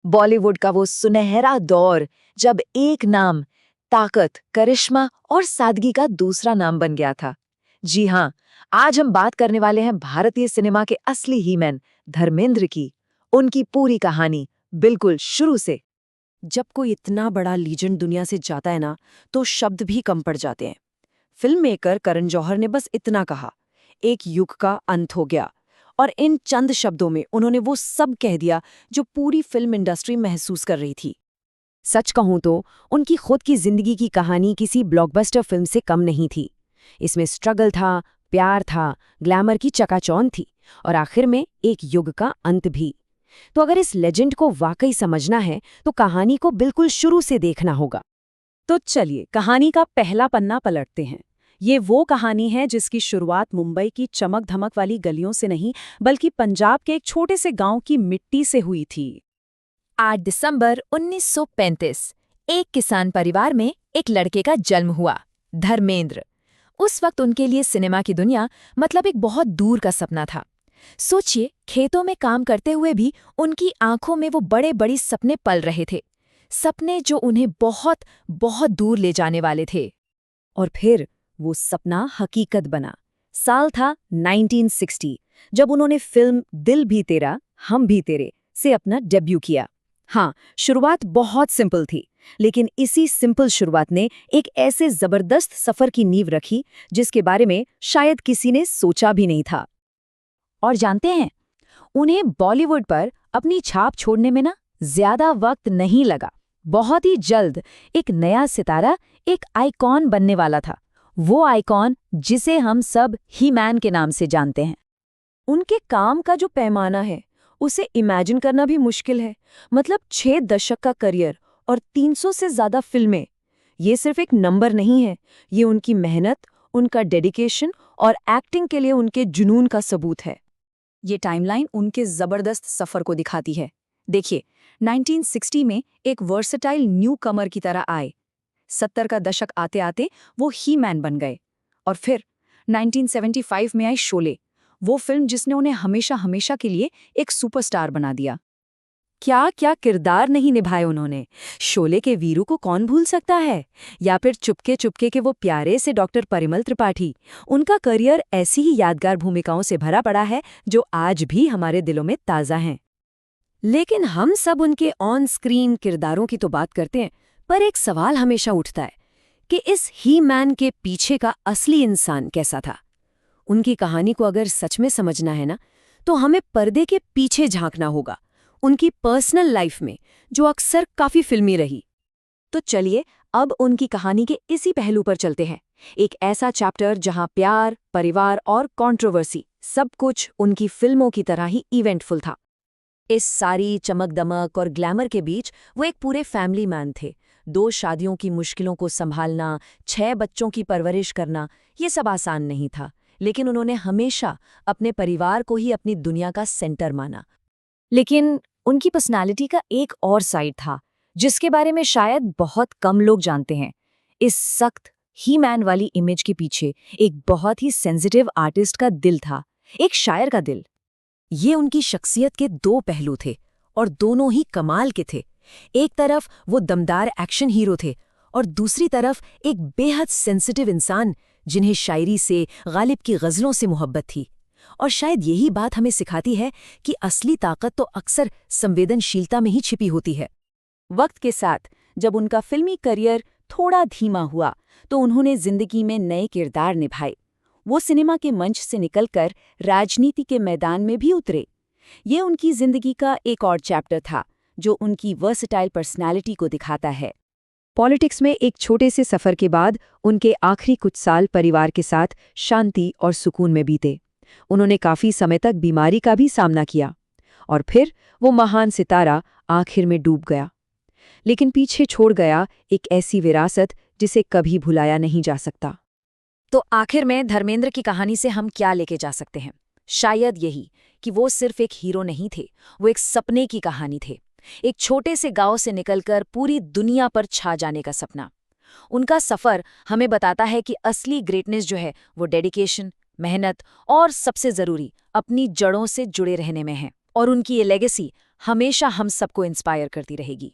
बॉलीवुड का वो सुनहरा दौर जब एक नाम ताकत, करिश्मा और सादगी का दूसरा नाम बन गया था। जी हाँ, आज हम बात करने वाले हैं भारतीय सिनेमा के असली हीमैन धर्मेंद्र की। उनकी पूरी कहानी बिल्कुल शुरू से। जब कोई इतना बड़ा लीजेंड दुनिया से जाता है ना, तो शब्द भी कम पड़ जाते हैं। फिल्म मेकर करण जौहर ने बस इतना कहा, एक युग का अंत हो गया। और इन चंद शब्दों में उन्होंने वो सब कह दिया जो पूरी फिल्म इंडस्ट्री महसूस कर रही थी। सच कहूं तो उनकी खुद की जिंदगी की कहानी किसी ब्लॉकबस्टर फिल्म से कम नहीं थी। इसमें स्ट्रगल था, प्यार था, ग्लैमर की चकाचौंध थी और आखिर में एक युग का अंत भी। तो अगर इस लेजेंड को वाकई समझना है तो कहानी को बिल्कुल शुरू से देखना होगा। तो चलिए कहानी का पहला पन्ना पलटते हैं। ये वो कहानी है जिसकी शुरुआत मुंबई की चमक-धमक वाली गलियों से नहीं, बल्कि पंजाब के एक छोटे से गांव की मिट्टी से हुई थी। 8 दिसंबर 1935 एक किसान परिवार में एक लड़के का जन्म हुआ, धर्मेंद्र। उस वक्त उनके लिए सिनेमा की दुनिया मतलब एक बहुत दूर का सपना था। सोचिए, खेतों में काम करते हुए भी उनकी आंखों में वो बड़े बड़े सपने पल रहे थे, सपने जो उन्हें बहुत बहुत दूर ले जाने वाले थे। और फिर वो सपना हकीकत बना। साल था 1960, जब उन्होंने फिल्म दिल भी तेरा हम भी तेरे से अपना डेब्यू किया। हाँ, शुरुआत बहुत सिंपल थी, लेकिन इसी सिंपल शुरुआत ने एक ऐसे जबरदस्त सफर की नींव रखी जिसके बारे में शायद किसी ने सोचा भी नहीं था। और जानते हैं, उन्हें बॉलीवुड पर अपनी छाप छोड़ने में ना ज्यादा वक्त नहीं लगा। बहुत ही जल्द एक नया सितारा, एक आइकॉन बनने वाला था। वो आइकॉन जिसे हम सब ही मैन के नाम से जानते हैं। उनके काम का जो पैमाना है उसे इमेजिन करना भी मुश्किल है। मतलब 6 दशक का करियर और 300 से ज्यादा फिल्में, ये सिर्फ एक नंबर नहीं है, ये उनकी मेहनत, उनका डेडिकेशन और एक्टिंग के लिए उनके जुनून का सबूत है। ये टाइमलाइन उनके जबरदस्त सफर को दिखाती है। देखिए, 1960 में एक वर्सेटाइल न्यू कमर की तरह आए। 70 का दशक आते आते वो ही मैन बन गए। और फिर 1975 में आई शोले, वो फिल्म जिसने उन्हें हमेशा हमेशा के लिए एक सुपरस्टार बना दिया। क्या क्या किरदार नहीं निभाए उन्होंने। शोले के वीरू को कौन भूल सकता है, या फिर चुपके चुपके के वो प्यारे से डॉक्टर परिमल त्रिपाठी। उनका करियर ऐसी ही यादगार भूमिकाओं से भरा पड़ा है जो आज भी हमारे दिलों में ताज़ा हैं। लेकिन हम सब उनके ऑन स्क्रीन किरदारों की तो बात करते हैं, पर एक सवाल हमेशा उठता है कि इस ही मैन के पीछे का असली इंसान कैसा था। उनकी कहानी को अगर सच में समझना है ना, तो हमें पर्दे के पीछे झांकना होगा, उनकी पर्सनल लाइफ में, जो अक्सर काफी फिल्मी रही। तो चलिए अब उनकी कहानी के इसी पहलू पर चलते हैं। एक ऐसा चैप्टर जहां प्यार, परिवार और कंट्रोवर्सी सब कुछ उनकी फिल्मों की तरह ही इवेंटफुल था। इस सारी चमक-दमक और ग्लैमर के बीच वो एक पूरे फैमिली मैन थे। 2 शादियों की मुश्किलों को संभालना, 6 बच्चों की परवरिश करना, ये सब आसान नहीं था। लेकिन उन्होंने हमेशा अपने परिवार को ही अपनी दुनिया का सेंटर माना। लेकिन उनकी पर्सनालिटी का एक और साइड था, जिसके बारे में शायद बहुत कम लोग जानते हैं। इस सख्त ही मैन वाली इमेज के पीछे एक बहुत ही सेंसिटिव आर्टिस्ट का दिल था, एक शायर का दिल। ये उनकी शख्सियत के 2 पहलू थे और दोनों ही कमाल के थे। एक तरफ वो दमदार एक्शन हीरो थे और दूसरी तरफ एक बेहद सेंसिटिव इंसान जिन्हें शायरी से, गालिब की गज़लों से मोहब्बत थी। और शायद यही बात हमें सिखाती है कि असली ताकत तो अक्सर संवेदनशीलता में ही छिपी होती है। वक्त के साथ जब उनका फिल्मी करियर थोड़ा धीमा हुआ, तो उन्होंने जिंदगी में नए किरदार निभाए। वो सिनेमा के मंच से निकलकर राजनीति के मैदान में भी उतरे। ये उनकी जिंदगी का एक और चैप्टर था जो उनकी वर्सेटाइल पर्सनालिटी को दिखाता है। पॉलिटिक्स में एक छोटे से सफर के बाद उनके आखिरी कुछ साल परिवार के साथ शांति और सुकून में बीते। उन्होंने काफी समय तक बीमारी का भी सामना किया और फिर वो महान सितारा आखिर में डूब गया, लेकिन पीछे छोड़ गया एक ऐसी विरासत जिसे कभी भुलाया नहीं जा सकता। तो आखिर में धर्मेंद्र की कहानी से हम क्या लेके जा सकते हैं? शायद यही कि वो सिर्फ एक हीरो नहीं थे, वो एक सपने की कहानी थे। एक छोटे से गांव से निकलकर पूरी दुनिया पर छा जाने का सपना। उनका सफर हमें बताता है कि असली ग्रेटनेस जो है वो डेडिकेशन, मेहनत और सबसे जरूरी अपनी जड़ों से जुड़े रहने में है। और उनकी ये लेगेसी हमेशा हम सबको इंस्पायर करती रहेगी।